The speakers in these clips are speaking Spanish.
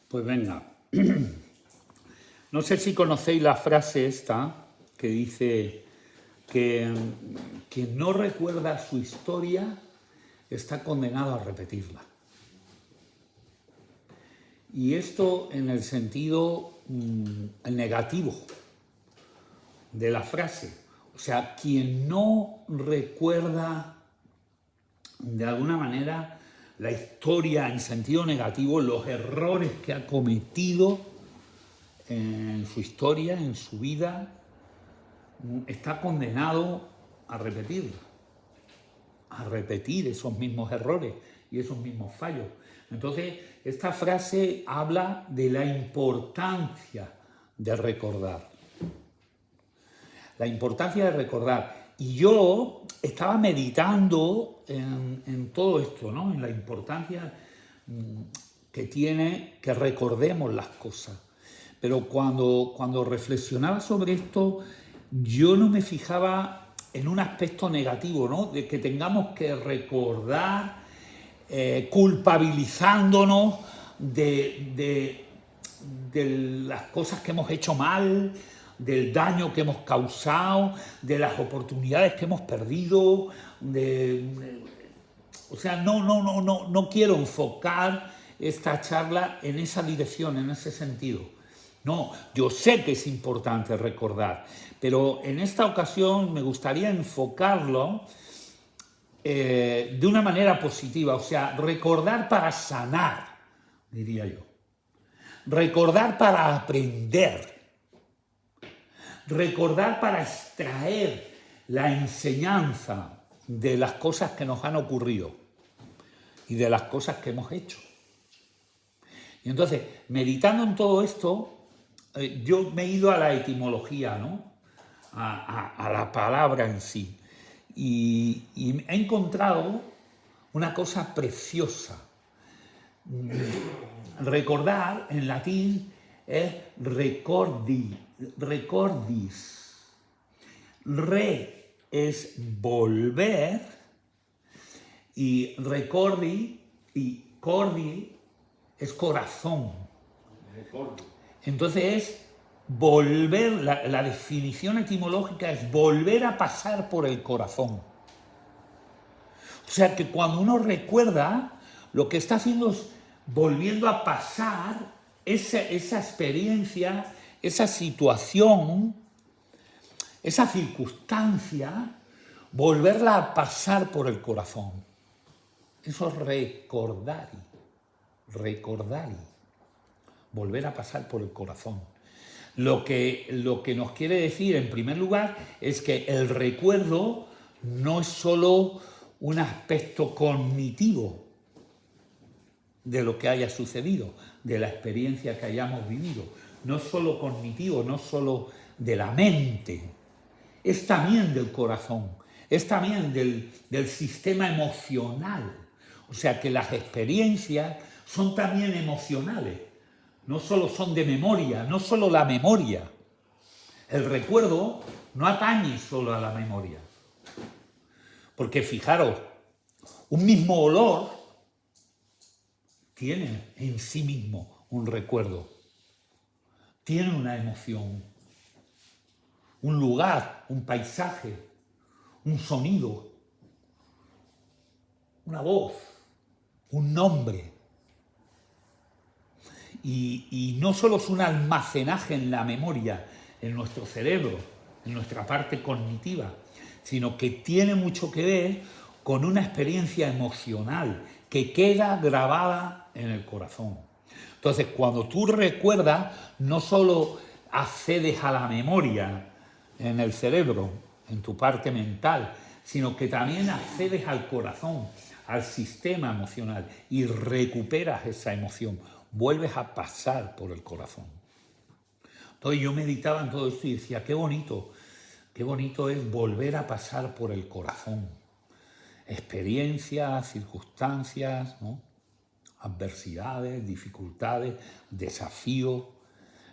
Pues venga, no sé si conocéis la frase esta que dice que quien no recuerda su historia está condenado a repetirla. Y esto en el sentido negativo de la frase. O sea, quien no recuerda de alguna manera la historia en sentido negativo, los errores que ha cometido en su historia, en su vida, está condenado a repetir esos mismos errores y esos mismos fallos. Entonces, esta frase habla de la importancia de recordar. La importancia de recordar. Y yo estaba meditando en todo esto, ¿no? En la importancia que tiene que recordemos las cosas. Pero cuando reflexionaba sobre esto, yo no me fijaba en un aspecto negativo, ¿no? De que tengamos que recordar culpabilizándonos de las cosas que hemos hecho mal, del daño que hemos causado, de las oportunidades que hemos perdido, o sea, no quiero enfocar esta charla en esa dirección, en ese sentido. No, yo sé que es importante recordar, pero en esta ocasión me gustaría enfocarlo de una manera positiva, o sea, recordar para sanar, diría yo. Recordar para aprender. Recordar para extraer la enseñanza de las cosas que nos han ocurrido y de las cosas que hemos hecho. Y entonces, meditando en todo esto, yo me he ido a la etimología, ¿no? A la palabra en sí. Y he encontrado una cosa preciosa. Recordar en latín es recordis. Re es volver y recordi y cordi es corazón. Entonces es volver, la definición etimológica es volver a pasar por el corazón. O sea que cuando uno recuerda, lo que está haciendo es volviendo a pasar esa experiencia, esa situación, esa circunstancia, volverla a pasar por el corazón. Eso es recordari, volver a pasar por el corazón. Lo que nos quiere decir, en primer lugar, es que el recuerdo no es solo un aspecto cognitivo de lo que haya sucedido, de la experiencia que hayamos vivido. No es solo cognitivo, no es solo de la mente, es también del corazón, es también del sistema emocional. O sea que las experiencias son también emocionales, no solo son de memoria, no solo la memoria. El recuerdo no atañe solo a la memoria. Porque fijaros, un mismo olor tiene en sí mismo un recuerdo, tiene una emoción, un lugar, un paisaje, un sonido, una voz, un nombre. Y no solo es un almacenaje en la memoria, en nuestro cerebro, en nuestra parte cognitiva, sino que tiene mucho que ver con una experiencia emocional que queda grabada en el corazón. Entonces, cuando tú recuerdas, no solo accedes a la memoria en el cerebro, en tu parte mental, sino que también accedes al corazón, al sistema emocional y recuperas esa emoción, vuelves a pasar por el corazón. Entonces yo meditaba en todo esto y decía, qué bonito es volver a pasar por el corazón. Experiencias, circunstancias, ¿no? Adversidades, dificultades, desafíos,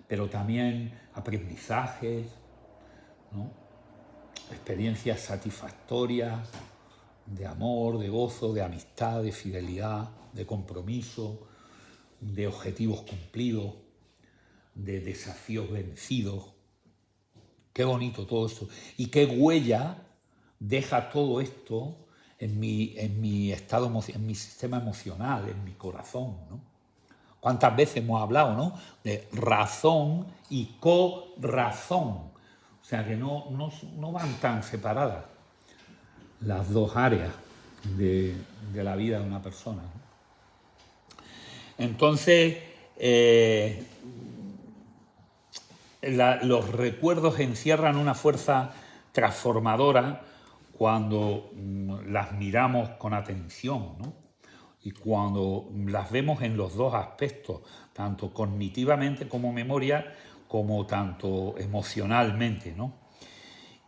pero también aprendizajes, ¿no? Experiencias satisfactorias de amor, de gozo, de amistad, de fidelidad, de compromiso, de objetivos cumplidos, de desafíos vencidos. Qué bonito todo esto. Y qué huella deja todo esto en mi estado, en mi sistema emocional, en mi corazón, ¿no? ¿Cuántas veces hemos hablado, ¿no?, de razón y corazón? O sea, que no van tan separadas las dos áreas de la vida de una persona, ¿no? Entonces, los recuerdos encierran una fuerza transformadora cuando las miramos con atención, ¿no? Y cuando las vemos en los dos aspectos, tanto cognitivamente como memoria, como tanto emocionalmente, ¿no?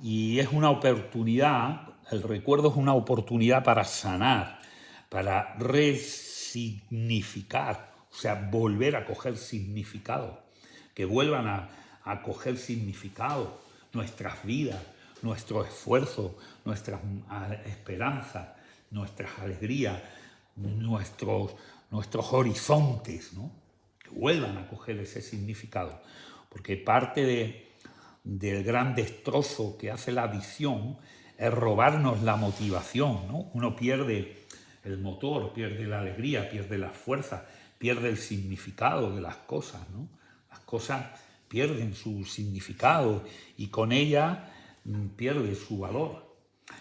Y es una oportunidad, el recuerdo es una oportunidad para sanar, para resignificar, o sea, volver a coger significado, que vuelvan a coger significado nuestras vidas, nuestro esfuerzo, nuestras esperanzas, nuestras alegrías, nuestros horizontes, ¿no?, que vuelvan a coger ese significado, porque parte del gran destrozo que hace la adicción es robarnos la motivación, ¿no? Uno pierde el motor, pierde la alegría, pierde la fuerza, pierde el significado de las cosas, ¿no? Las cosas pierden su significado y con ella pierde su valor.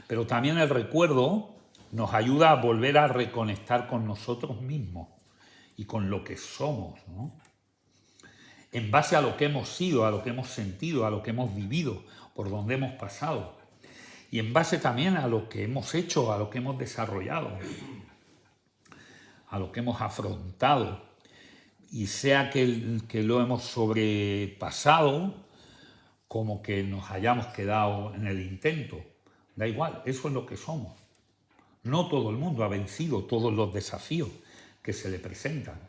Pero también el recuerdo nos ayuda a volver a reconectar con nosotros mismos y con lo que somos, ¿no?, en base a lo que hemos sido, a lo que hemos sentido, a lo que hemos vivido, por donde hemos pasado, y en base también a lo que hemos hecho, a lo que hemos desarrollado, a lo que hemos afrontado, y sea que lo hemos sobrepasado, como que nos hayamos quedado en el intento. Da igual, eso es lo que somos. No todo el mundo ha vencido todos los desafíos que se le presentan.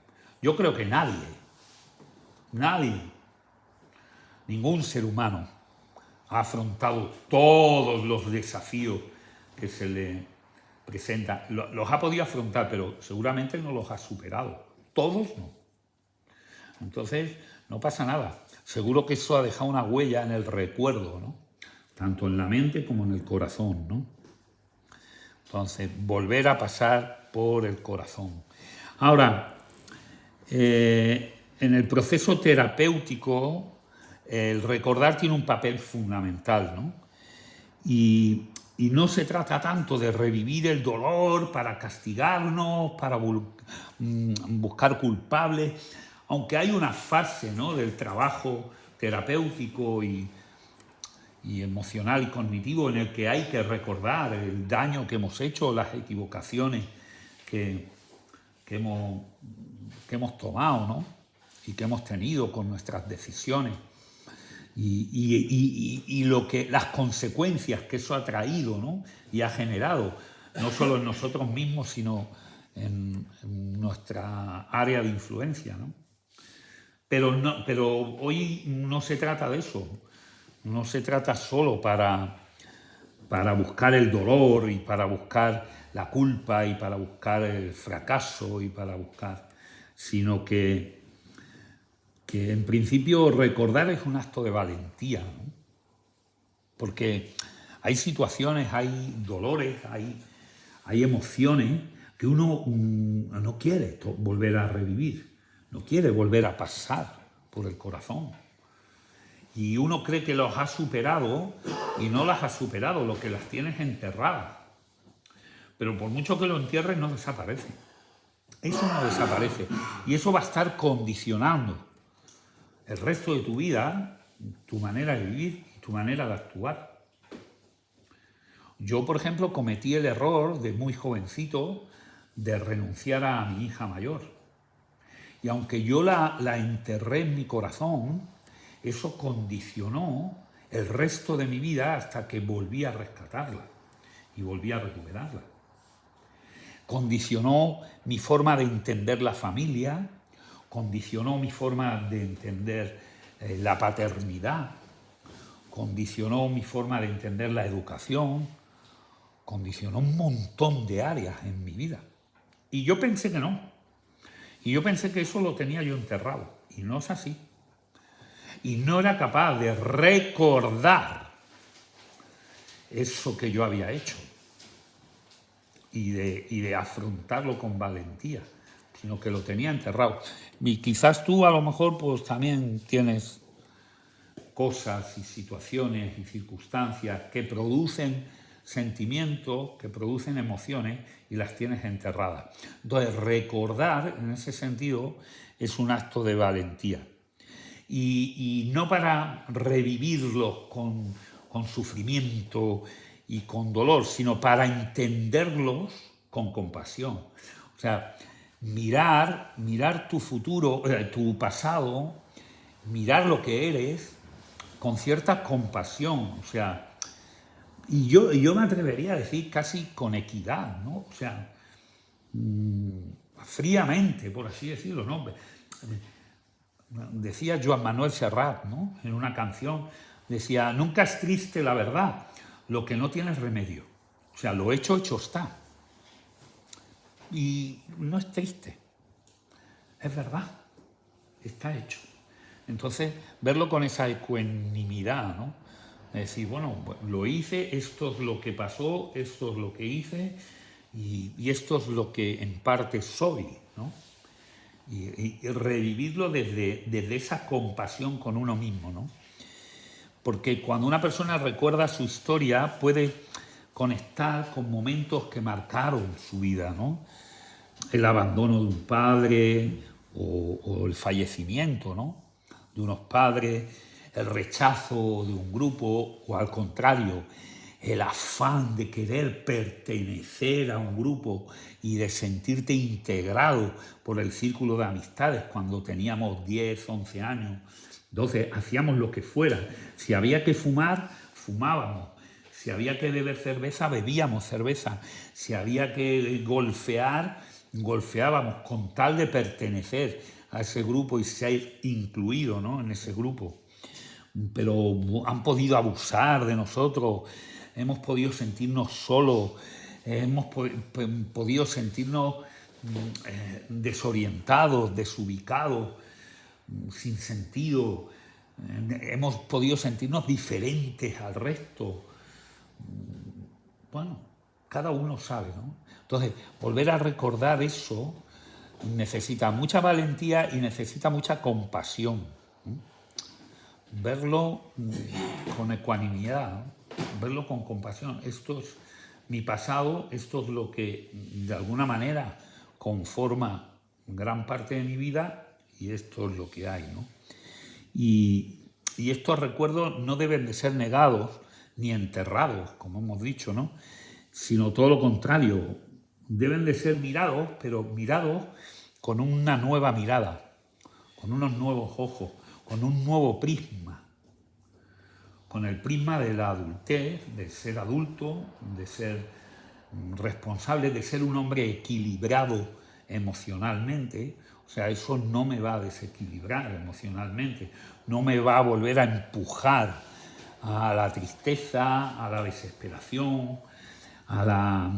Yo creo que nadie, ningún ser humano ha afrontado todos los desafíos que se le presentan. Los ha podido afrontar, pero seguramente no los ha superado. Todos no. Entonces, no pasa nada. Seguro que eso ha dejado una huella en el recuerdo, ¿no?, tanto en la mente como en el corazón, ¿no? Entonces, volver a pasar por el corazón. Ahora, en el proceso terapéutico, el recordar tiene un papel fundamental, ¿no? Y no se trata tanto de revivir el dolor para castigarnos, para buscar culpables, aunque hay una fase, ¿no?, del trabajo terapéutico y emocional y cognitivo en el que hay que recordar el daño que hemos hecho, las equivocaciones que hemos tomado, ¿no?, y que hemos tenido con nuestras decisiones y las consecuencias que eso ha traído, ¿no?, y ha generado, no solo en nosotros mismos, sino en nuestra área de influencia, ¿no? Pero hoy no se trata de eso. No se trata solo para buscar el dolor y para buscar la culpa y para buscar el fracaso y para buscar, sino que en principio recordar es un acto de valentía, ¿no? Porque hay situaciones, hay dolores, hay emociones que uno no quiere volver a revivir, no quiere volver a pasar por el corazón. Y uno cree que los ha superado y no las ha superado, lo que las tienes enterradas. Pero por mucho que lo entierres, no desaparece. Eso no desaparece. Y eso va a estar condicionando el resto de tu vida, tu manera de vivir y tu manera de actuar. Yo, por ejemplo, cometí el error de muy jovencito de renunciar a mi hija mayor. Y aunque yo la enterré en mi corazón, eso condicionó el resto de mi vida hasta que volví a rescatarla y volví a recuperarla. Condicionó mi forma de entender la familia, condicionó mi forma de entender la paternidad, condicionó mi forma de entender la educación, condicionó un montón de áreas en mi vida. Y yo pensé que no. Y yo pensé que eso lo tenía yo enterrado, y no es así. Y no era capaz de recordar eso que yo había hecho y de afrontarlo con valentía, sino que lo tenía enterrado. Y quizás tú a lo mejor pues también tienes cosas y situaciones y circunstancias que producen sentimientos, que producen emociones y las tienes enterradas. Entonces, recordar en ese sentido es un acto de valentía. Y no para revivirlos con sufrimiento y con dolor, sino para entenderlos con compasión. O sea, mirar tu futuro, tu pasado, mirar lo que eres con cierta compasión, o sea, y yo me atrevería a decir casi con equidad, ¿no? O sea, fríamente, por así decirlo, ¿no? Decía Joan Manuel Serrat, ¿no? En una canción, decía, nunca es triste la verdad, lo que no tiene remedio. O sea, lo hecho, hecho está. Y no es triste, es verdad, está hecho. Entonces, verlo con esa ecuanimidad, ¿no? Es decir, bueno, lo hice, esto es lo que pasó, esto es lo que hice y esto es lo que en parte soy, ¿no? Y revivirlo desde esa compasión con uno mismo, ¿no? Porque cuando una persona recuerda su historia puede conectar con momentos que marcaron su vida, ¿no? El abandono de un padre o el fallecimiento, ¿no? De unos padres, el rechazo de un grupo o al contrario, el afán de querer pertenecer a un grupo y de sentirte integrado por el círculo de amistades cuando teníamos 10, 11 años. Entonces hacíamos lo que fuera. Si había que fumar, fumábamos. Si había que beber cerveza, bebíamos cerveza. Si había que golfear, golfeábamos con tal de pertenecer a ese grupo y ser incluido, ¿no? En ese grupo. Pero han podido abusar de nosotros, hemos podido sentirnos solos, hemos podido sentirnos desorientados, desubicados, sin sentido, hemos podido sentirnos diferentes al resto. Bueno, cada uno sabe, ¿no? Entonces, volver a recordar eso necesita mucha valentía y necesita mucha compasión. Verlo con ecuanimidad, ¿no? Verlo con compasión. Esto es mi pasado, esto es lo que de alguna manera conforma gran parte de mi vida y esto es lo que hay, ¿no? Y estos recuerdos no deben de ser negados ni enterrados, como hemos dicho, ¿no? Sino todo lo contrario, deben de ser mirados, pero mirados con una nueva mirada, con unos nuevos ojos, con un nuevo prisma, con el prisma de la adultez, de ser adulto, de ser responsable, de ser un hombre equilibrado emocionalmente. O sea, eso no me va a desequilibrar emocionalmente, no me va a volver a empujar a la tristeza, a la desesperación, a la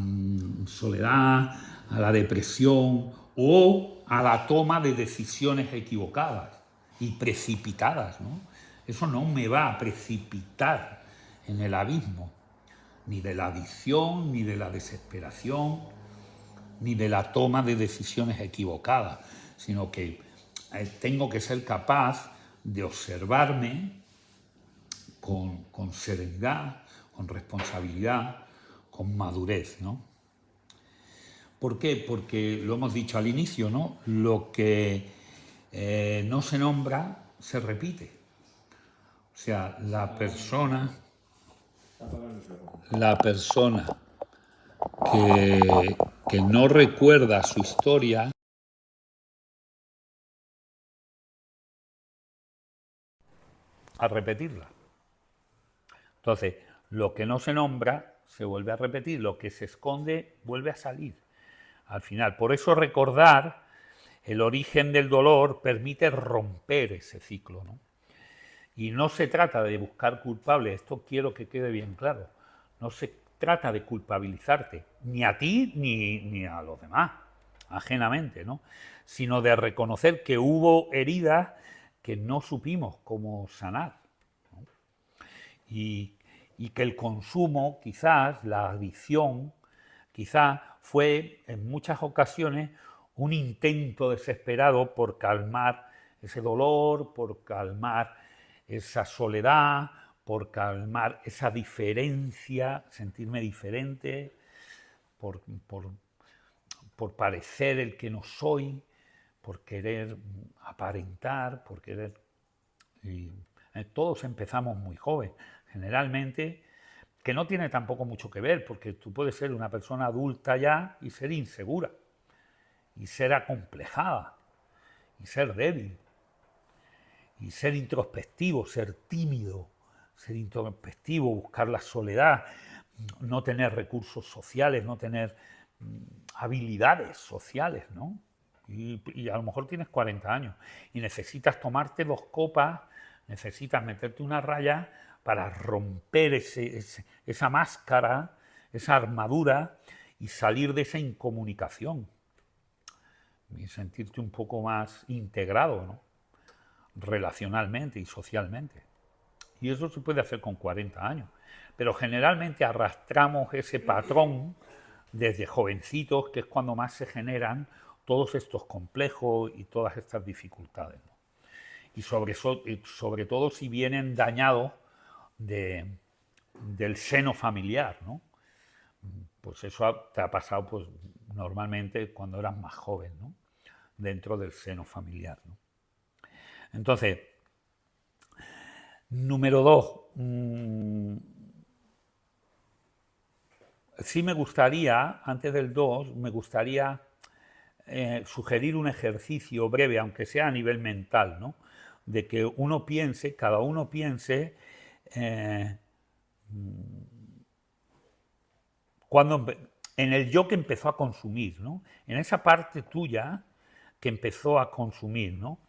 soledad, a la depresión o a la toma de decisiones equivocadas y precipitadas, ¿no? Eso no me va a precipitar en el abismo, ni de la adicción, ni de la desesperación, ni de la toma de decisiones equivocadas, sino que tengo que ser capaz de observarme con serenidad, con responsabilidad, con madurez, ¿no? ¿Por qué? Porque lo hemos dicho al inicio, ¿no? Lo que no se nombra se repite. O sea, la persona que no recuerda su historia a repetirla. Entonces, lo que no se nombra se vuelve a repetir, lo que se esconde vuelve a salir al final. Por eso recordar el origen del dolor permite romper ese ciclo, ¿no? Y no se trata de buscar culpables, esto quiero que quede bien claro. No se trata de culpabilizarte, ni a ti ni a los demás. ajenamente, ¿no? Sino de reconocer que hubo heridas que no supimos cómo sanar, ¿no? Y que el consumo, quizás, la adicción, quizás fue en muchas ocasiones un intento desesperado por calmar ese dolor, por calmar esa soledad, por calmar esa diferencia, sentirme diferente, por, por, por parecer el que no soy, por querer aparentar, por querer... Y todos empezamos muy jóvenes, generalmente, que no tiene tampoco mucho que ver, porque tú puedes ser una persona adulta ya y ser insegura, y ser acomplejada, y ser débil, y ser introspectivo, ser tímido, ser introspectivo, buscar la soledad, no tener recursos sociales, no tener habilidades sociales, ¿no? Y a lo mejor tienes 40 años y necesitas tomarte 2 copas, necesitas meterte una raya para romper esa máscara, esa armadura y salir de esa incomunicación y sentirte un poco más integrado, ¿no? Relacionalmente y socialmente. Y eso se puede hacer con 40 años. Pero generalmente arrastramos ese patrón desde jovencitos, que es cuando más se generan todos estos complejos y todas estas dificultades, ¿no? Y sobre todo si vienen dañados del seno familiar, ¿no? Pues eso te ha pasado pues, normalmente cuando eras más joven, ¿no? Dentro del seno familiar, ¿no? Entonces, número 2, sí me gustaría, antes del 2, me gustaría sugerir un ejercicio breve, aunque sea a nivel mental, ¿no? De que uno piense, cada uno piense, en el yo que empezó a consumir, ¿no? En esa parte tuya que empezó a consumir, ¿no?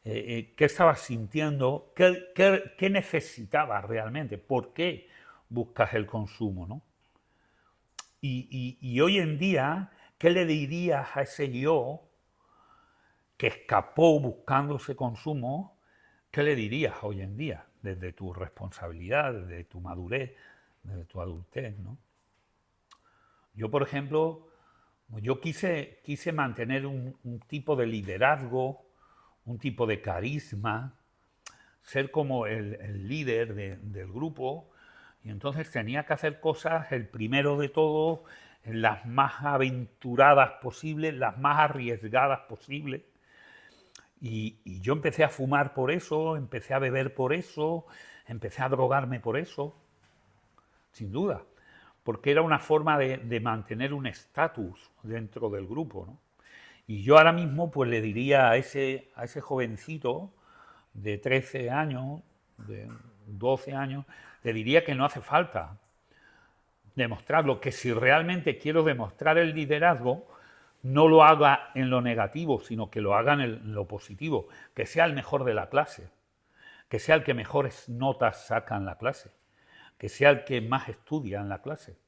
¿Qué estabas sintiendo? ¿Qué necesitabas realmente? ¿Por qué buscas el consumo, ¿no? Y hoy en día, ¿qué le dirías a ese yo que escapó buscando ese consumo? ¿Qué le dirías hoy en día? Desde tu responsabilidad, desde tu madurez, desde tu adultez, ¿no? Yo, por ejemplo, yo quise mantener un tipo de liderazgo, un tipo de carisma, ser como el líder del grupo, y entonces tenía que hacer cosas, el primero de todo, las más aventuradas posibles, las más arriesgadas posibles. Y yo empecé a fumar por eso, empecé a beber por eso, empecé a drogarme por eso, sin duda, porque era una forma de mantener un estatus dentro del grupo, ¿no? Y yo ahora mismo pues le diría a ese jovencito de 13 años, de 12 años, le diría que no hace falta demostrarlo, que si realmente quiero demostrar el liderazgo, no lo haga en lo negativo, sino que lo haga en lo positivo, que sea el mejor de la clase, que sea el que mejores notas saca en la clase, que sea el que más estudia en la clase,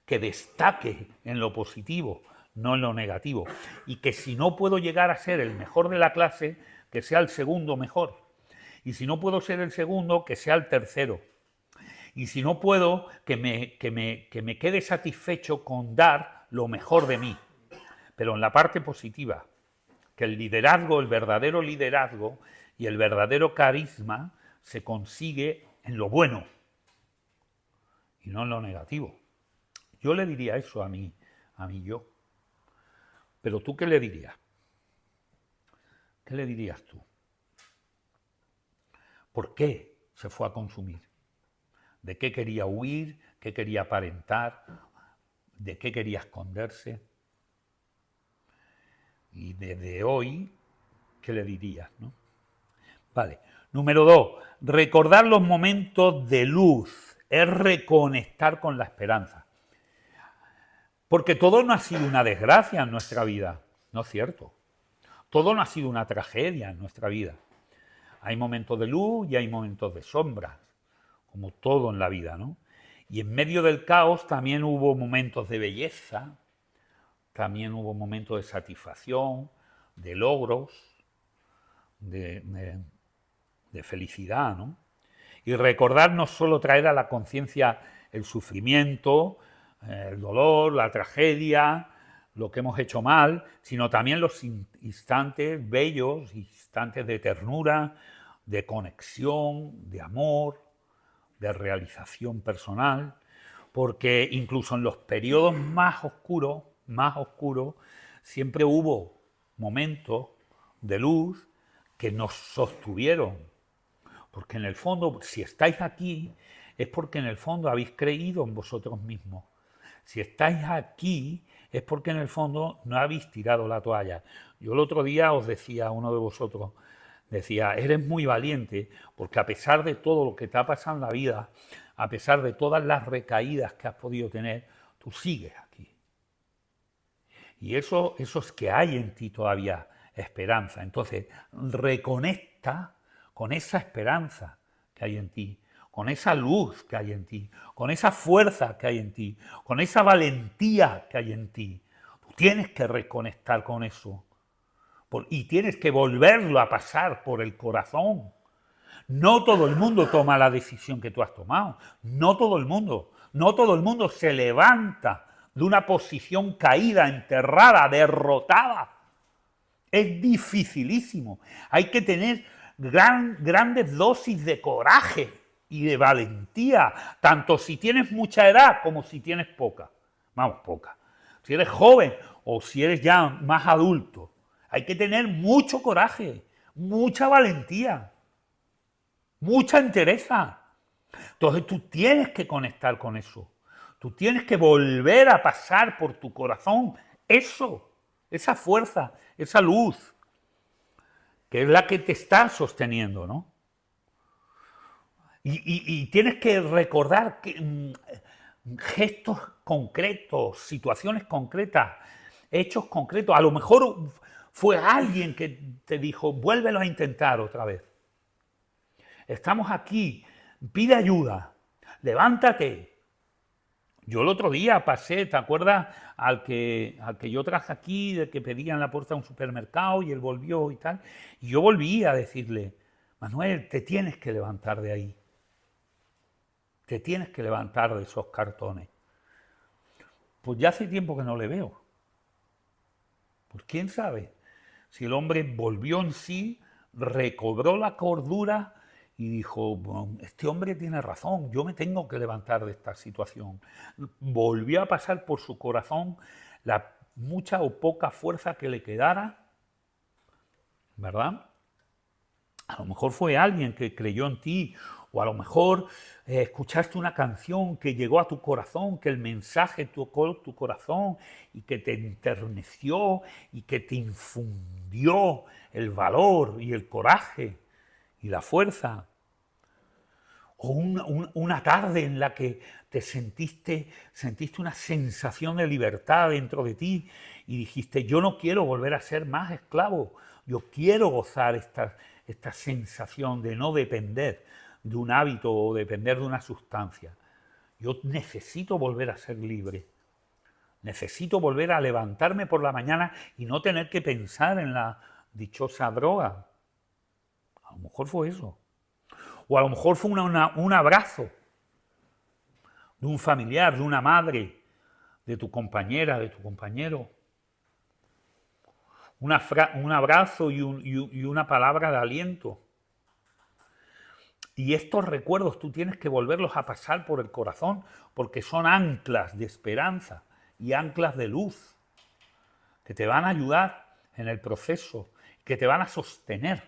que destaque en lo positivo, no en lo negativo, y que si no puedo llegar a ser el mejor de la clase, que sea el segundo mejor, y si no puedo ser el segundo, que sea el tercero, y si no puedo, que me quede satisfecho con dar lo mejor de mí, pero en la parte positiva, que el liderazgo, el verdadero liderazgo y el verdadero carisma se consigue en lo bueno y no en lo negativo. Yo le diría eso a mí yo. Pero tú, ¿qué le dirías? ¿Qué le dirías tú? ¿Por qué se fue a consumir? ¿De qué quería huir? ¿Qué quería aparentar? ¿De qué quería esconderse? Y desde hoy, ¿qué le dirías, no? Vale. Número 2, recordar los momentos de luz. Es reconectar con la esperanza. Porque todo no ha sido una desgracia en nuestra vida, no es cierto. Todo no ha sido una tragedia en nuestra vida. Hay momentos de luz y hay momentos de sombras, como todo en la vida, ¿no? Y en medio del caos también hubo momentos de belleza, también hubo momentos de satisfacción, de logros, de felicidad, ¿no? Y recordar no solo traer a la conciencia el sufrimiento, el dolor, la tragedia, lo que hemos hecho mal, sino también los instantes bellos, instantes de ternura, de conexión, de amor, de realización personal, porque incluso en los periodos más oscuros, siempre hubo momentos de luz que nos sostuvieron. Porque en el fondo, si estáis aquí, es porque en el fondo habéis creído en vosotros mismos. Si estáis aquí, es porque en el fondo no habéis tirado la toalla. Yo el otro día os decía a uno de vosotros, decía, eres muy valiente, porque a pesar de todo lo que te ha pasado en la vida, a pesar de todas las recaídas que has podido tener, tú sigues aquí. Y eso es que hay en ti todavía esperanza. Entonces, reconecta con esa esperanza que hay en ti, con esa luz que hay en ti, con esa fuerza que hay en ti, con esa valentía que hay en ti. Tú tienes que reconectar con eso y tienes que volverlo a pasar por el corazón. No todo el mundo toma la decisión que tú has tomado, no todo el mundo se levanta de una posición caída, enterrada, derrotada. Es dificilísimo. Hay que tener grandes dosis de coraje y de valentía, tanto si tienes mucha edad como si tienes poca. Vamos, poca. Si eres joven o si eres ya más adulto. Hay que tener mucho coraje, mucha valentía, mucha entereza. Entonces tú tienes que conectar con eso. Tú tienes que volver a pasar por tu corazón eso, esa fuerza, esa luz, que es la que te está sosteniendo, ¿no? Y tienes que recordar que, gestos concretos, situaciones concretas, hechos concretos. A lo mejor fue alguien que te dijo, vuélvelo a intentar otra vez. Estamos aquí, pide ayuda, levántate. Yo el otro día pasé, ¿te acuerdas? Al que yo traje aquí, de que pedía en la puerta de un supermercado y él volvió y tal. Y yo volví a decirle, Manuel, te tienes que levantar de ahí. Te tienes que levantar de esos cartones. Pues ya hace tiempo que no le veo. Pues quién sabe si el hombre volvió en sí, recobró la cordura y dijo, bueno, este hombre tiene razón, yo me tengo que levantar de esta situación. Volvió a pasar por su corazón la mucha o poca fuerza que le quedara, ¿verdad? A lo mejor fue alguien que creyó en ti, o a lo mejor escuchaste una canción que llegó a tu corazón, que el mensaje tocó tu corazón y que te enterneció y que te infundió el valor y el coraje y la fuerza. O una tarde en la que te sentiste una sensación de libertad dentro de ti y dijiste, yo no quiero volver a ser más esclavo, yo quiero gozar esta sensación de no depender de un hábito o depender de una sustancia. Yo necesito volver a ser libre. Necesito volver a levantarme por la mañana y no tener que pensar en la dichosa droga. A lo mejor fue eso. O a lo mejor fue un abrazo de un familiar, de una madre, de tu compañera, de tu compañero. Un abrazo y una palabra de aliento. Y estos recuerdos tú tienes que volverlos a pasar por el corazón porque son anclas de esperanza y anclas de luz que te van a ayudar en el proceso, que te van a sostener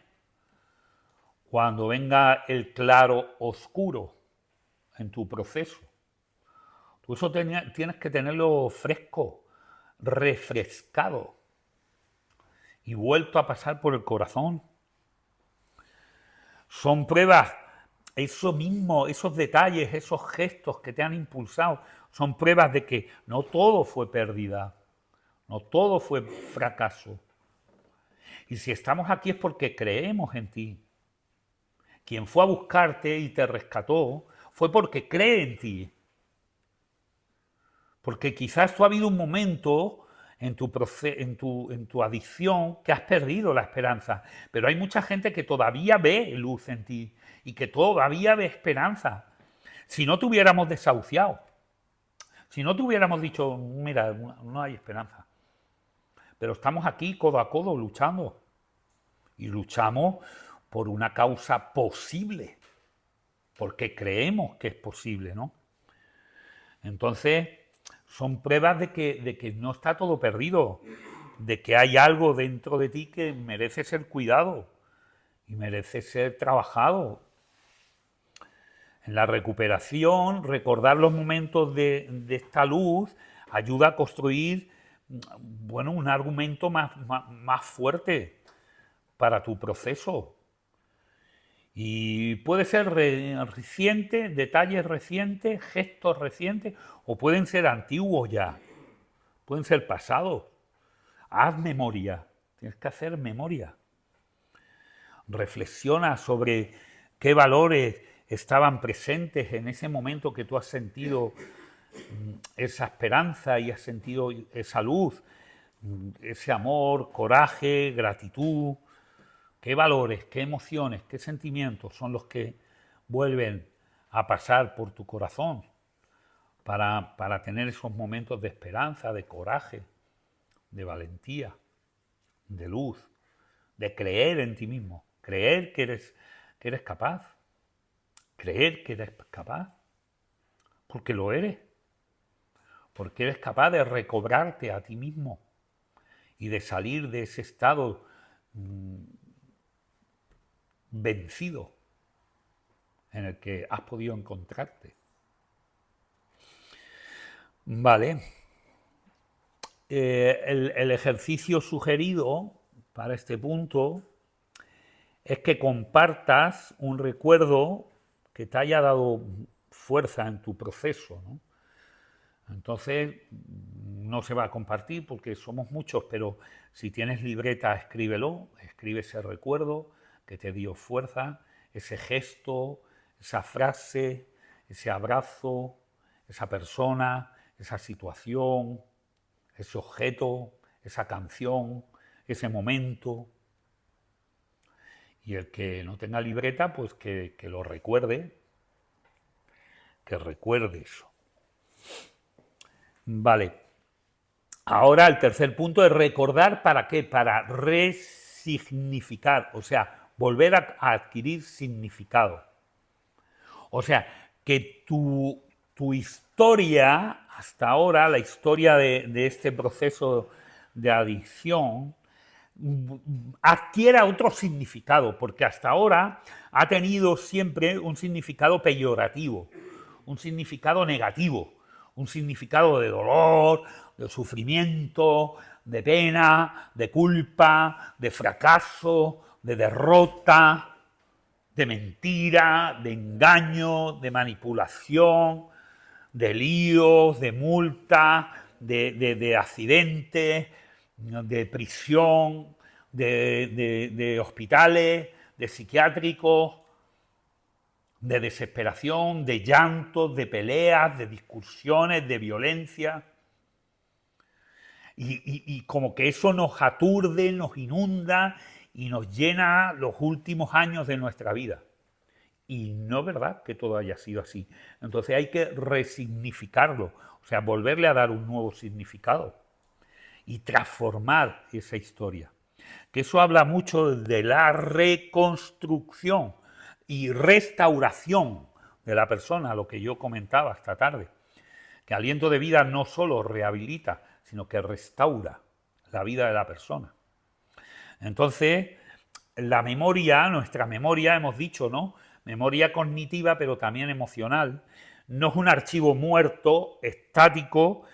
cuando venga el claro oscuro en tu proceso. Tú eso tienes que tenerlo fresco, refrescado y vuelto a pasar por el corazón. Son pruebas. Eso mismo, esos detalles, esos gestos que te han impulsado, son pruebas de que no todo fue pérdida, no todo fue fracaso. Y si estamos aquí es porque creemos en ti. Quien fue a buscarte y te rescató fue porque cree en ti. Porque quizás tú ha habido un momento en tu adicción, que has perdido la esperanza. Pero hay mucha gente que todavía ve luz en ti y que todavía ve esperanza. Si no te hubiéramos desahuciado, si no te hubiéramos dicho, mira, no hay esperanza. Pero estamos aquí codo a codo luchando. Y luchamos por una causa posible, porque creemos que es posible, ¿no? Entonces, son pruebas de que no está todo perdido, de que hay algo dentro de ti que merece ser cuidado y merece ser trabajado. En la recuperación, recordar los momentos de esta luz ayuda a construir, bueno, un argumento más fuerte para tu proceso. Y puede ser reciente, detalles recientes, gestos recientes, o pueden ser antiguos ya, pueden ser pasados. Haz memoria, tienes que hacer memoria. Reflexiona sobre qué valores estaban presentes en ese momento que tú has sentido esa esperanza y has sentido esa luz, ese amor, coraje, gratitud. ¿Qué valores, qué emociones, qué sentimientos son los que vuelven a pasar por tu corazón para tener esos momentos de esperanza, de coraje, de valentía, de luz, de creer en ti mismo, creer que eres capaz, creer que eres capaz, porque lo eres, porque eres capaz de recobrarte a ti mismo y de salir de ese estado vencido en el que has podido encontrarte. Vale. El ejercicio sugerido para este punto es que compartas un recuerdo que te haya dado fuerza en tu proceso, ¿no? Entonces, no se va a compartir porque somos muchos, pero si tienes libreta, escríbelo, escribe ese recuerdo que te dio fuerza, ese gesto, esa frase, ese abrazo, esa persona, esa situación, ese objeto, esa canción, ese momento. Y el que no tenga libreta, pues que lo recuerde, que recuerde eso. Vale. Ahora el tercer punto es recordar ¿para qué? Para resignificar, o sea, volver a adquirir significado. O sea, que tu historia, hasta ahora, la historia de este proceso de adicción, adquiera otro significado, porque hasta ahora ha tenido siempre un significado peyorativo, un significado negativo, un significado de dolor, de sufrimiento, de pena, de culpa, de fracaso, de derrota, de mentira, de engaño, de manipulación, de líos, de multa, de accidentes, de prisión, de hospitales, de psiquiátricos, de desesperación, de llantos, de peleas, de discusiones, de violencia. Y como que eso nos aturde, nos inunda y nos llena los últimos años de nuestra vida. Y no es verdad que todo haya sido así. Entonces hay que resignificarlo, o sea, volverle a dar un nuevo significado y transformar esa historia. Que eso habla mucho de la reconstrucción y restauración de la persona, lo que yo comentaba esta tarde. Que Aliento de Vida no solo rehabilita, sino que restaura la vida de la persona. Entonces, la memoria, nuestra memoria, hemos dicho, ¿no? Memoria cognitiva, pero también emocional, no es un archivo muerto, estático,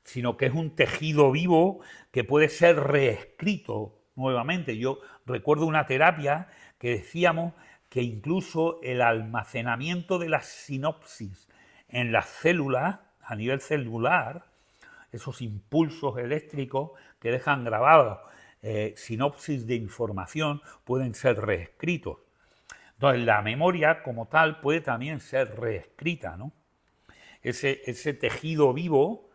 sino que es un tejido vivo que puede ser reescrito nuevamente. Yo recuerdo una terapia que decíamos que incluso el almacenamiento de las sinapsis en las células, a nivel celular, esos impulsos eléctricos que dejan grabados sinopsis de información, pueden ser reescritos. Entonces, la memoria como tal puede también ser reescrita, ¿no? Ese tejido vivo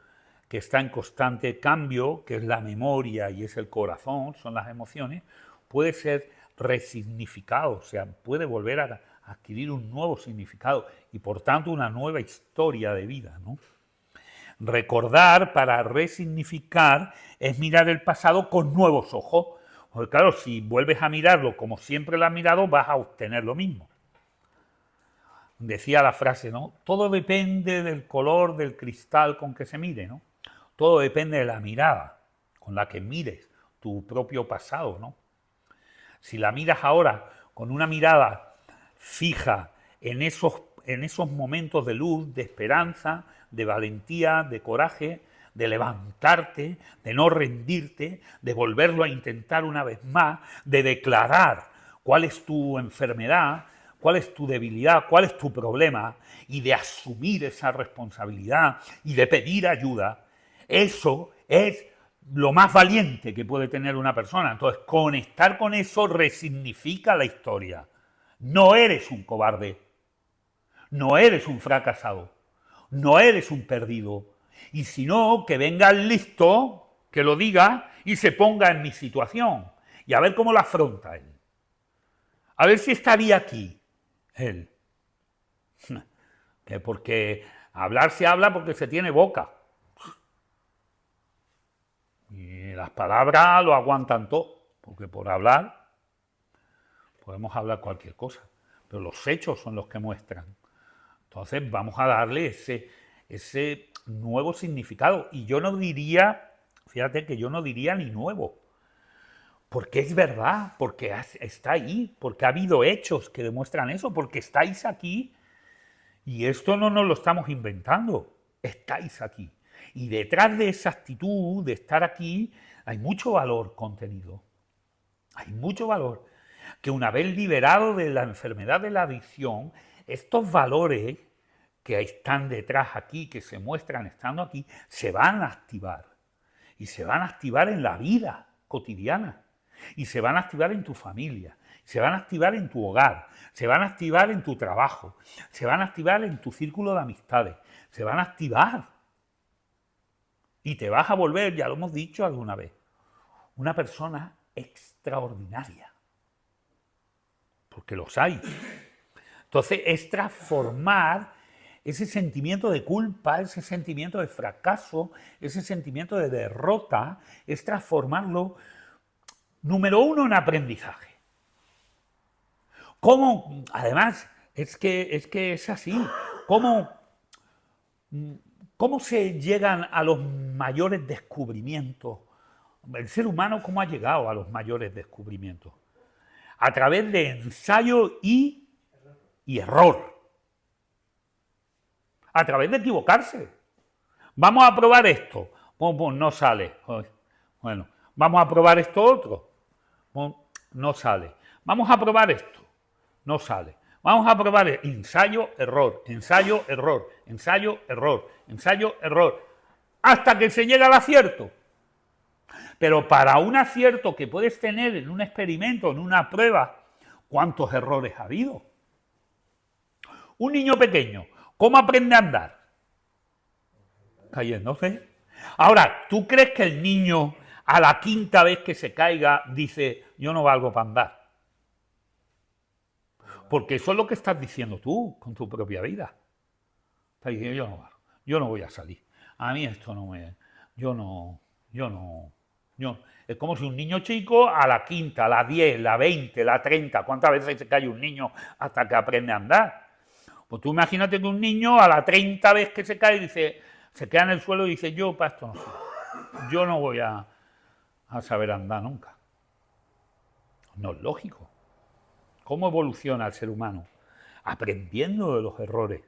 que está en constante cambio, que es la memoria y es el corazón, son las emociones, puede ser resignificado, o sea, puede volver a adquirir un nuevo significado y por tanto una nueva historia de vida, ¿no? Recordar para resignificar es mirar el pasado con nuevos ojos, porque claro, si vuelves a mirarlo como siempre lo has mirado, vas a obtener lo mismo. Decía la frase, ¿no? Todo depende del color del cristal con que se mire, ¿no? Todo depende de la mirada con la que mires tu propio pasado, ¿no? Si la miras ahora con una mirada fija en esos momentos de luz, de esperanza, de valentía, de coraje, de levantarte, de no rendirte, de volverlo a intentar una vez más, de declarar cuál es tu enfermedad, cuál es tu debilidad, cuál es tu problema, y de asumir esa responsabilidad y de pedir ayuda, eso es lo más valiente que puede tener una persona. Entonces, conectar con eso resignifica la historia. No eres un cobarde, no eres un fracasado, no eres un perdido. Y si no, que venga el listo, que lo diga y se ponga en mi situación. Y a ver cómo lo afronta él. A ver si estaría aquí él. Que porque hablar se habla porque se tiene boca. Y las palabras lo aguantan todo, porque por hablar podemos hablar cualquier cosa, pero los hechos son los que muestran. Entonces vamos a darle ese nuevo significado. Y yo no diría, fíjate que yo no diría ni nuevo, porque es verdad, porque está ahí, porque ha habido hechos que demuestran eso, porque estáis aquí y esto no nos lo estamos inventando, estáis aquí. Y detrás de esa actitud de estar aquí hay mucho valor contenido. Hay mucho valor. Que una vez liberado de la enfermedad de la adicción, estos valores que están detrás aquí, que se muestran estando aquí, se van a activar. Y se van a activar en la vida cotidiana. Y se van a activar en tu familia. Se van a activar en tu hogar. Se van a activar en tu trabajo. Se van a activar en tu círculo de amistades. Se van a activar. Y te vas a volver, ya lo hemos dicho alguna vez, una persona extraordinaria. Porque los hay. Entonces es transformar ese sentimiento de culpa, ese sentimiento de fracaso, ese sentimiento de derrota, es transformarlo, número uno, en aprendizaje. ¿Cómo? Además, es que es así. ¿Cómo se llegan a los mayores descubrimientos? El ser humano, ¿cómo ha llegado a los mayores descubrimientos? A través de ensayo y error. A través de equivocarse. Vamos a probar esto. No sale. Bueno, vamos a probar esto otro. No sale. Vamos a probar esto. No sale. Vamos a probar ensayo, error, ensayo, error, ensayo, error, ensayo, error, hasta que se llega al acierto. Pero para un acierto que puedes tener en un experimento, en una prueba, ¿cuántos errores ha habido? Un niño pequeño, ¿cómo aprende a andar? Cayéndose. Ahora, ¿tú crees que el niño a la quinta vez que se caiga dice, yo no valgo para andar? Porque eso es lo que estás diciendo tú con tu propia vida. Estás diciendo, yo no voy a salir. A mí esto no me... Es como si un niño chico a la quinta, a la 10, la 20, la 30, ¿cuántas veces se cae un niño hasta que aprende a andar? Pues tú imagínate que un niño a la 30 vez que se cae, se queda en el suelo y dice, yo para esto no sé. Yo no voy a saber andar nunca. No es lógico. ¿Cómo evoluciona el ser humano? Aprendiendo de los errores.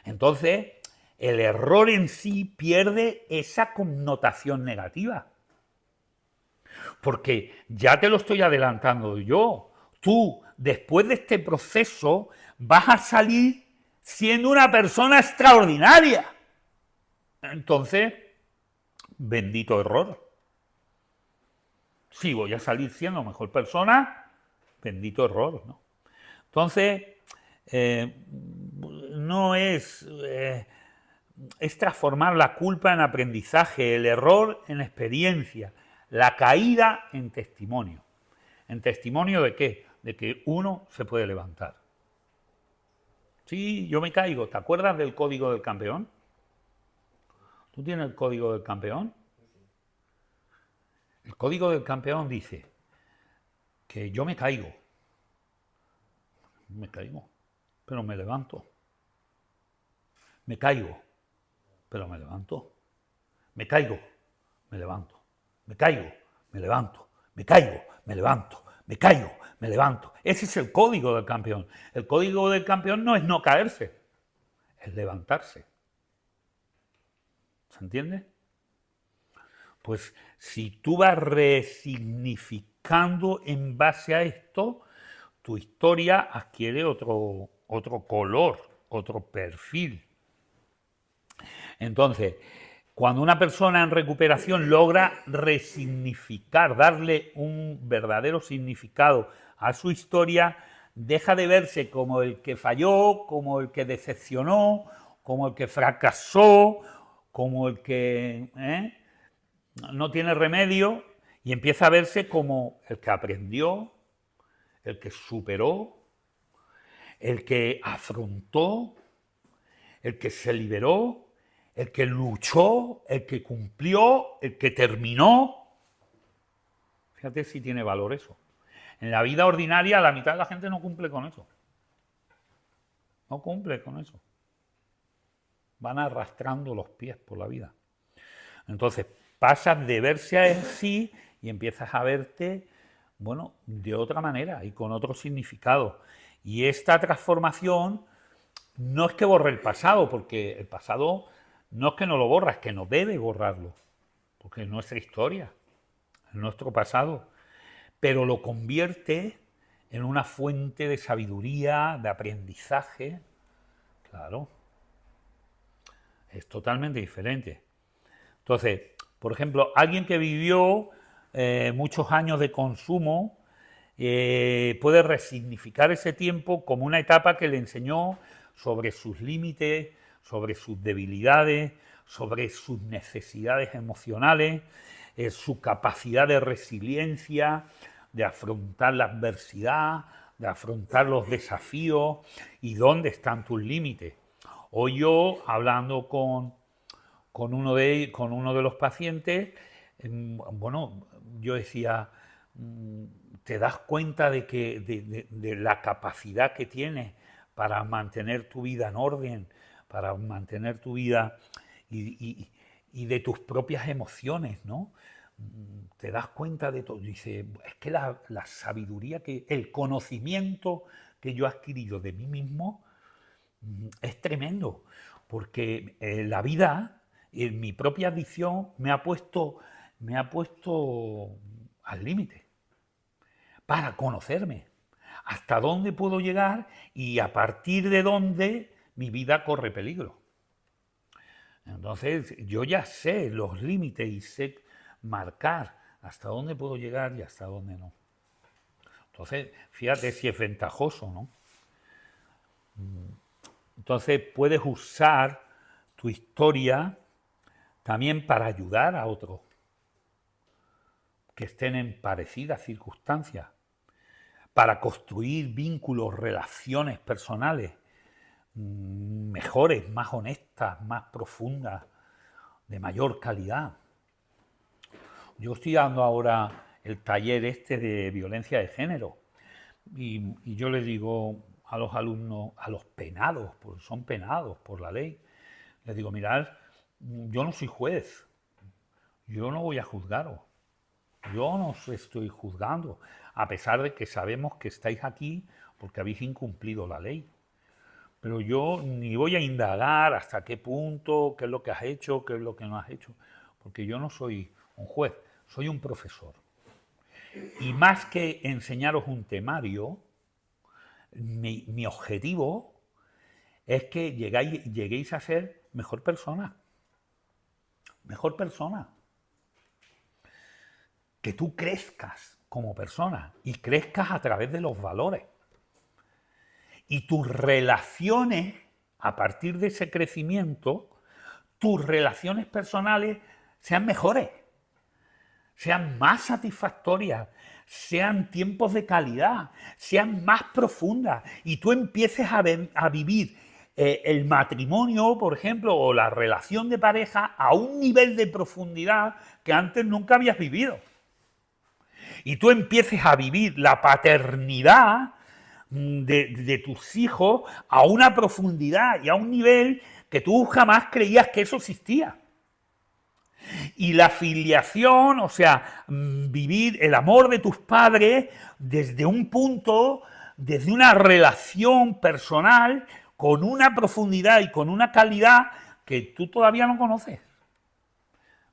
Entonces, el error en sí pierde esa connotación negativa. Porque ya te lo estoy adelantando yo. Tú, después de este proceso, vas a salir siendo una persona extraordinaria. Entonces, bendito error. Si voy a salir siendo mejor persona, bendito error, ¿no? Entonces, no es es transformar la culpa en aprendizaje, el error en experiencia, la caída en testimonio. ¿En testimonio de qué? De que uno se puede levantar. Sí, yo me caigo. ¿Te acuerdas del código del campeón? ¿Tú tienes el código del campeón? El código del campeón dice que yo me caigo, pero me levanto. Me caigo, pero me levanto. Me caigo, me levanto. Me caigo, me levanto. Me caigo, me levanto. Me caigo, me levanto. Ese es el código del campeón. El código del campeón no es no caerse, es levantarse. ¿Se entiende? Pues si tú vas resignificando en base a esto, tu historia adquiere otro color, otro perfil. Entonces, cuando una persona en recuperación logra resignificar, darle un verdadero significado a su historia, deja de verse como el que falló, como el que decepcionó, como el que fracasó, como el que no tiene remedio, y empieza a verse como el que aprendió, el que superó, el que afrontó, el que se liberó, el que luchó, el que cumplió, el que terminó. Fíjate si tiene valor eso. En la vida ordinaria la mitad de la gente no cumple con eso. No cumple con eso. Van arrastrando los pies por la vida. Entonces pasas de verse así y empiezas a verte, bueno, de otra manera y con otro significado. Y esta transformación no es que borre el pasado, porque el pasado no es que no lo borra, es que no debe borrarlo, porque es nuestra historia, es nuestro pasado, pero lo convierte en una fuente de sabiduría, de aprendizaje. Claro, es totalmente diferente. Entonces, por ejemplo, alguien que vivió muchos años de consumo puede resignificar ese tiempo como una etapa que le enseñó sobre sus límites, sobre sus debilidades, sobre sus necesidades emocionales, su capacidad de resiliencia, de afrontar la adversidad, de afrontar los desafíos y dónde están tus límites. Hoy yo, hablando con uno de los pacientes, bueno, yo decía, ¿te das cuenta de la capacidad que tienes para mantener tu vida en orden, para mantener tu vida y de tus propias emociones, ¿no? Te das cuenta de todo. Dice, es que la sabiduría, el conocimiento que yo he adquirido de mí mismo es tremendo, porque la vida, en mi propia adicción, me ha puesto al límite para conocerme, hasta dónde puedo llegar y a partir de dónde mi vida corre peligro. Entonces yo ya sé los límites y sé marcar hasta dónde puedo llegar y hasta dónde no. Entonces, fíjate si es ventajoso, ¿no? Entonces puedes usar tu historia también para ayudar a otros que estén en parecidas circunstancias, para construir vínculos, relaciones personales mejores, más honestas, más profundas, de mayor calidad. Yo estoy dando ahora el taller de violencia de género y yo les digo a los alumnos, a los penados, porque son penados por la ley, les digo, mirad, yo no soy juez, yo no voy a juzgaros, yo no os estoy juzgando, a pesar de que sabemos que estáis aquí porque habéis incumplido la ley. Pero yo ni voy a indagar hasta qué punto, qué es lo que has hecho, qué es lo que no has hecho, porque yo no soy un juez, soy un profesor. Y más que enseñaros un temario, mi objetivo es que lleguéis a ser mejor persona. Mejor persona. Que tú crezcas como persona y crezcas a través de los valores. Y tus relaciones, a partir de ese crecimiento, tus relaciones personales sean mejores, sean más satisfactorias, sean tiempos de calidad, sean más profundas y tú empieces a vivir el matrimonio, por ejemplo, o la relación de pareja a un nivel de profundidad que antes nunca habías vivido. Y tú empieces a vivir la paternidad de tus hijos a una profundidad y a un nivel que tú jamás creías que eso existía. Y la filiación, o sea, vivir el amor de tus padres desde un punto, desde una relación personal con una profundidad y con una calidad que tú todavía no conoces.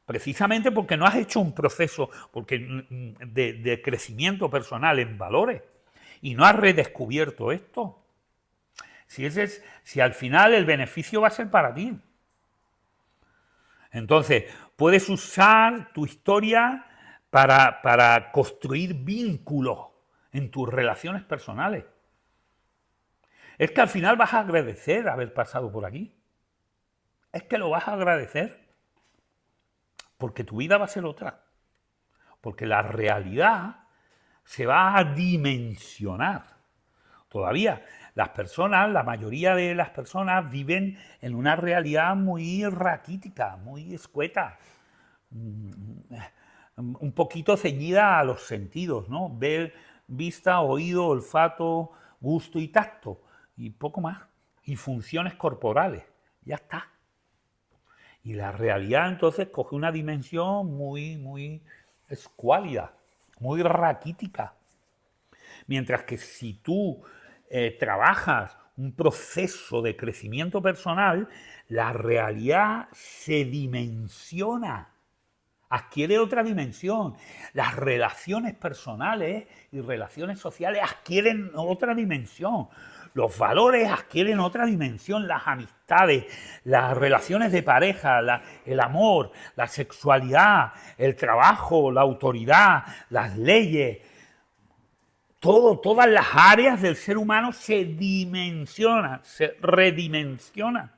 Precisamente porque no has hecho un proceso de crecimiento personal en valores y no has redescubierto esto. Si al final el beneficio va a ser para ti. Entonces, puedes usar tu historia para construir vínculos en tus relaciones personales. Es que al final vas a agradecer haber pasado por aquí. Es que lo vas a agradecer. Porque tu vida va a ser otra. Porque la realidad se va a dimensionar. Todavía las personas, la mayoría de las personas viven en una realidad muy raquítica, muy escueta, un poquito ceñida a los sentidos, ¿no? Ver, vista, oído, olfato, gusto y tacto, y poco más. Y funciones corporales, ya está. Y la realidad entonces coge una dimensión muy escuálida, muy raquítica. Mientras que si tú trabajas un proceso de crecimiento personal, la realidad se dimensiona, adquiere otra dimensión. Las relaciones personales y relaciones sociales adquieren otra dimensión. Los valores adquieren otra dimensión, las amistades, las relaciones de pareja, el amor, la sexualidad, el trabajo, la autoridad, las leyes. Todas las áreas del ser humano se dimensionan, se redimensionan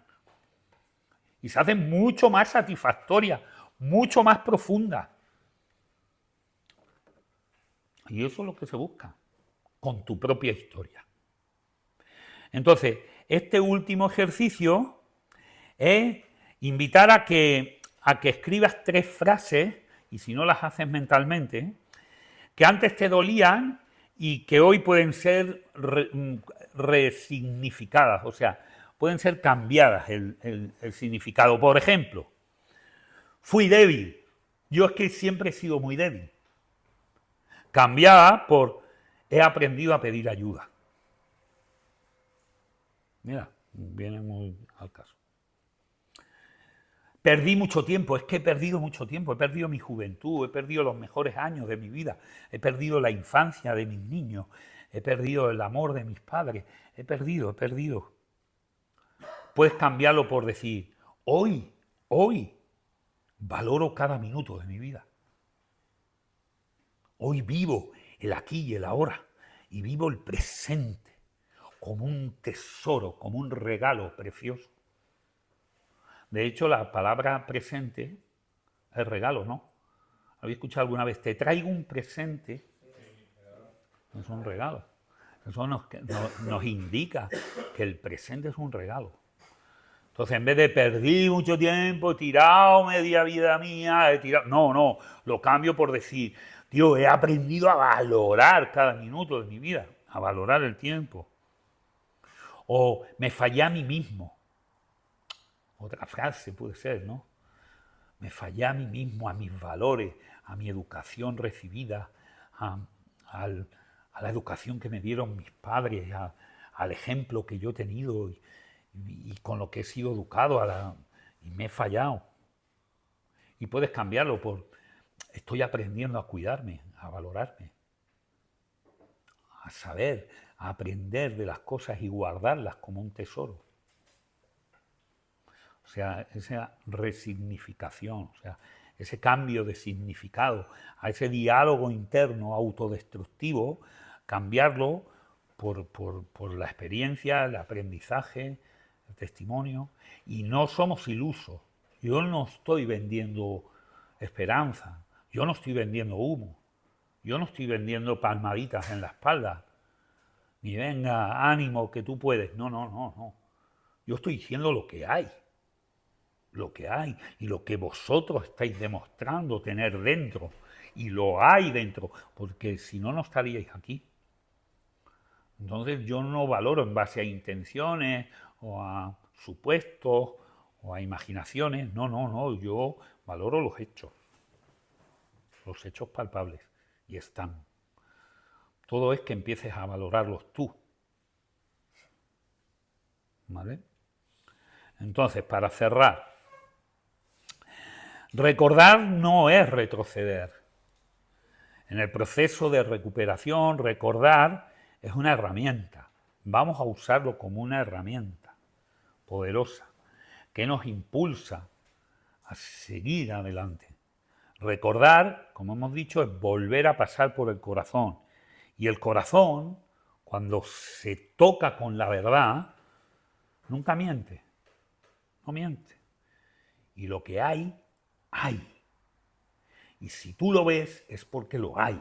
y se hacen mucho más satisfactorias, mucho más profundas. Y eso es lo que se busca con tu propia historia. Entonces, este último ejercicio es invitar a que escribas 3 frases, y si no las haces mentalmente, que antes te dolían y que hoy pueden ser resignificadas, o sea, pueden ser cambiadas el significado. Por ejemplo, fui débil. Yo es que siempre he sido muy débil. Cambiada por he aprendido a pedir ayuda. Mira, viene muy al caso. Perdí mucho tiempo, es que he perdido mucho tiempo, he perdido mi juventud, he perdido los mejores años de mi vida, he perdido la infancia de mis niños, he perdido el amor de mis padres, he perdido. Puedes cambiarlo por decir, hoy, valoro cada minuto de mi vida. Hoy vivo el aquí y el ahora y vivo el presente como un tesoro, como un regalo precioso. De hecho, la palabra presente es regalo, ¿no? ¿Habéis escuchado alguna vez? Te traigo un presente. Es un regalo. Eso nos indica que el presente es un regalo. Entonces, en vez de perdí mucho tiempo, he tirado media vida mía, No, lo cambio por decir, tío, he aprendido a valorar cada minuto de mi vida, a valorar el tiempo. O me fallé a mí mismo. Otra frase puede ser, ¿no? Me fallé a mí mismo, a mis valores, a mi educación recibida, a la educación que me dieron mis padres, al ejemplo que yo he tenido y con lo que he sido educado y me he fallado. Y puedes cambiarlo por estoy aprendiendo a cuidarme, a valorarme, a saber, a aprender de las cosas y guardarlas como un tesoro. O sea, esa resignificación, o sea, ese cambio de significado, a ese diálogo interno autodestructivo, cambiarlo por la experiencia, el aprendizaje, el testimonio. Y no somos ilusos, Yo no estoy vendiendo esperanza, yo no estoy vendiendo humo, yo no estoy vendiendo palmaditas en la espalda, ni venga, ánimo, que tú puedes. No, no, no, no. Yo estoy diciendo lo que hay y lo que vosotros estáis demostrando tener dentro, y lo hay dentro, porque si no, no estaríais aquí. Entonces yo no valoro en base a intenciones o a supuestos o a imaginaciones, no, no, no, yo valoro los hechos palpables, y están. Todo es que empieces a valorarlos tú, ¿vale? Entonces, para cerrar, recordar no es retroceder. En el proceso de recuperación, recordar es una herramienta. Vamos a usarlo como una herramienta poderosa que nos impulsa a seguir adelante. Recordar, como hemos dicho, es volver a pasar por el corazón. Y el corazón, cuando se toca con la verdad, nunca miente, no miente. Y lo que hay, hay. Y si tú lo ves, es porque lo hay.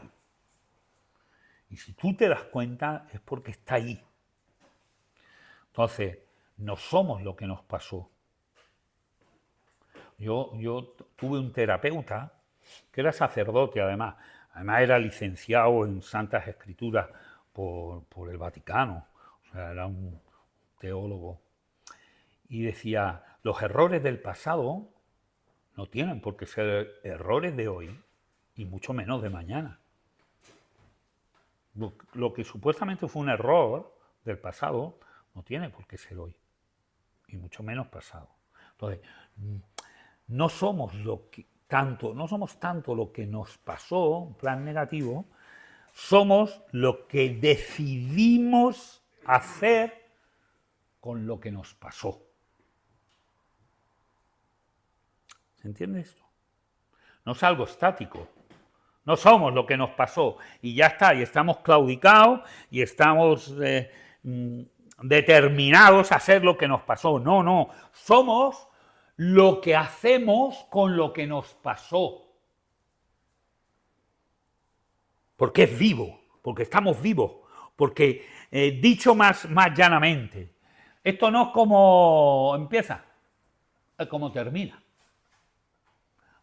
Y si tú te das cuenta, es porque está ahí. Entonces, no somos lo que nos pasó. Yo tuve un terapeuta que era sacerdote, además era licenciado en Santas Escrituras por el Vaticano, o sea, era un teólogo. Y decía, los errores del pasado no tienen por qué ser errores de hoy, y mucho menos de mañana. Lo que supuestamente fue un error del pasado no tiene por qué ser hoy, y mucho menos pasado. Entonces, no somos tanto lo que nos pasó, en plan negativo, somos lo que decidimos hacer con lo que nos pasó. ¿Se entiende esto? No es algo estático. No somos lo que nos pasó y ya está, y estamos claudicados y estamos determinados a hacer lo que nos pasó. No, no, somos lo que hacemos con lo que nos pasó. Porque es vivo, porque estamos vivos, porque dicho más llanamente, esto no es como empieza, es como termina.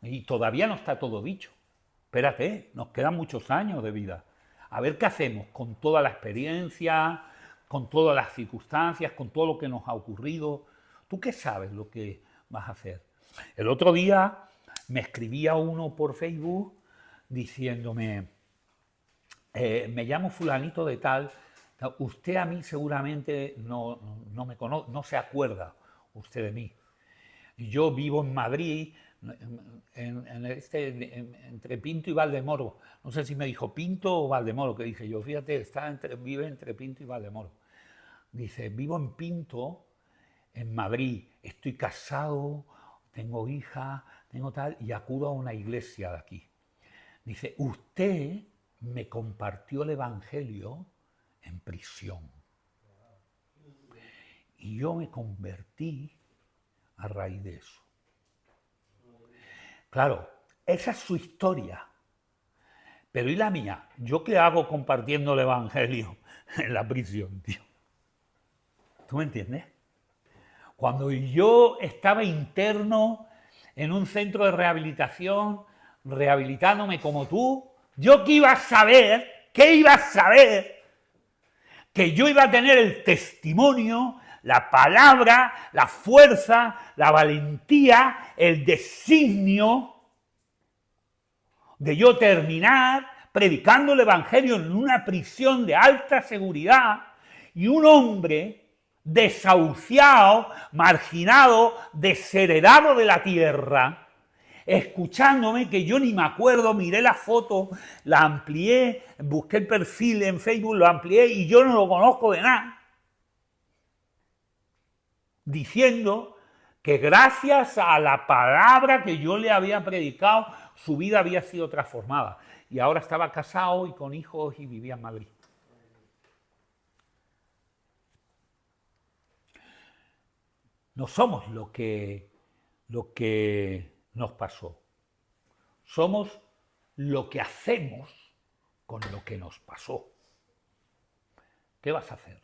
Y todavía no está todo dicho. Espérate, nos quedan muchos años de vida. A ver qué hacemos con toda la experiencia, con todas las circunstancias, con todo lo que nos ha ocurrido. ¿Tú qué sabes lo que vas a hacer? El otro día me escribía uno por Facebook diciéndome, me llamo fulanito de tal, usted a mí seguramente no me conoce, no se acuerda usted de mí. Yo vivo en Madrid, entre Pinto y Valdemoro. No sé si me dijo Pinto o Valdemoro, que dije yo, fíjate, vive entre Pinto y Valdemoro. Dice, vivo en Pinto, en Madrid, estoy casado, tengo hija, tengo tal, y acudo a una iglesia de aquí. Dice, usted me compartió el Evangelio en prisión. Y yo me convertí a raíz de eso. Claro, esa es su historia. Pero ¿y la mía? ¿Yo qué hago compartiendo el Evangelio en la prisión, tío? ¿Tú me entiendes? Cuando yo estaba interno en un centro de rehabilitación, rehabilitándome como tú, ¿yo qué iba a saber? ¿Qué iba a saber? Que yo iba a tener el testimonio, la palabra, la fuerza, la valentía, el designio de yo terminar predicando el Evangelio en una prisión de alta seguridad, y un hombre desahuciado, marginado, desheredado de la tierra, escuchándome, que yo ni me acuerdo, miré la foto, la amplié, busqué el perfil en Facebook, lo amplié y yo no lo conozco de nada, diciendo que gracias a la palabra que yo le había predicado, su vida había sido transformada. Y ahora estaba casado y con hijos y vivía en Madrid. No somos lo que lo que nos pasó. Somos lo que hacemos con lo que nos pasó. ¿Qué vas a hacer?